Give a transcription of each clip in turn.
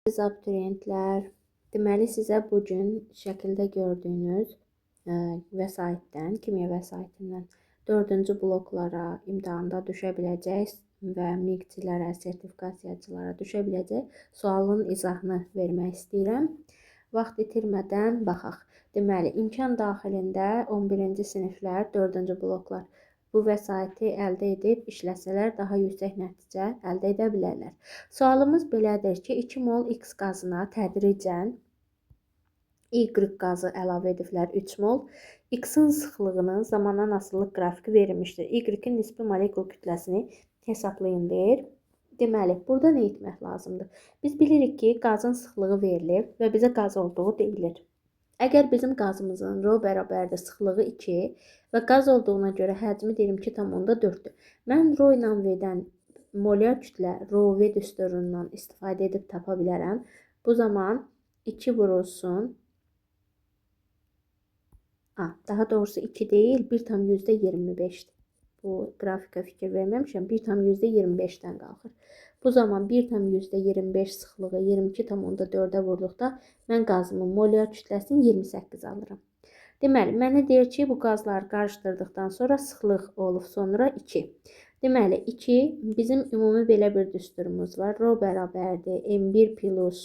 Siz abituriyentlər, deməli sizə bugün şəkildə gördüyünüz vəsaitdən, kimya vəsaitindən 4-cü bloklara imtahanda düşə biləcək və miqçilərə, sertifikasiyacılara düşə biləcək sualın izahını vermək istəyirəm. Vaxt itirmədən baxaq. Deməli, imkan daxilində 11-ci siniflər 4-cü bloklar bu vəsaiti əldə edib işləsələr daha yüksək nəticə əldə edə bilərlər. Sualımız belədir ki, 2 mol X qazına tədricən Y qazı əlavə ediblər 3 mol. X-in sıxlığının zamandan asılılıq qrafiki verilmişdir. Y-in nisbi molekul kütləsini hesablayın deyir. Deməli, burada nə etmək lazımdır? Biz bilirik ki, qazın sıxlığı verilib və bizə qaz olduğu deyilir. Əgər bizim qazımızın ρ bərabərdir sıxlığı 2 və qaz olduğuna görə həcmi 22,4-dür. Mən ρ ilə V-dən molyar kütlə ρV düsturundan istifadə edib tapa bilərəm. Bu zaman 2 vurulsun. Daha doğrusu 2 deyil, 1,25-dir. Bu qrafika fikir verməmişəm. 1,25-dən qalxır. Bu zaman 1,25 sıxlığı 22,4-ə vurduqda mən qazımın molyar kütləsini 28 alıram. Deməli, mənə deyir ki, bu qazları qarışdırdıqdan sonra sıxlıq olub sonra 2. Deməli, 2 bizim ümumi belə bir düsturumuz var. ρ bərabərdir M1 plus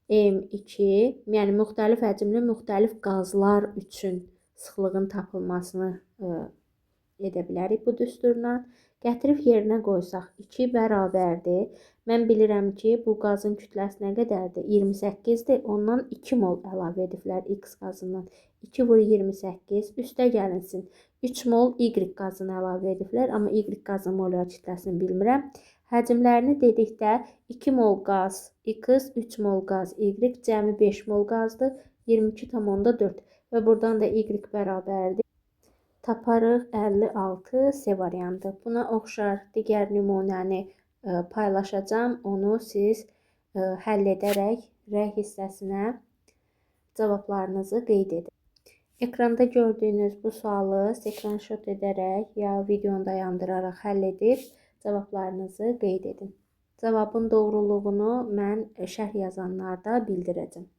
M2, yəni müxtəlif həcmli müxtəlif qazlar üçün sıxlığın tapılmasını edə bilərik bu düsturla. Gətirib yerinə qoysaq 2 bərabərdir. Mən bilirəm ki, bu qazın kütləsi nə qədərdir? 28-dir. Ondan 2 mol əlavə ediblər X qazından. 2 vur 28, üstə gəlinsin. 3 mol Y qazını əlavə ediblər, amma Y qazın molyar kütləsini bilmirəm. Həcmlərini dedikdə 2 mol qaz X, 3 mol qaz Y, cəmi 5 mol qazdır. 22,4 və buradan da Y bərabərdir. Taparıq 56 C variantı. Buna oxşar digər nümunəni paylaşacağım. Onu siz həll edərək rəy hissəsinə cavablarınızı qeyd edin. Ekranda gördüyünüz bu sualı screenshot edərək ya videonu dayandıraraq həll edib cavablarınızı qeyd edin. Cavabın doğruluğunu mən şərh yazanlarda bildirəcəm.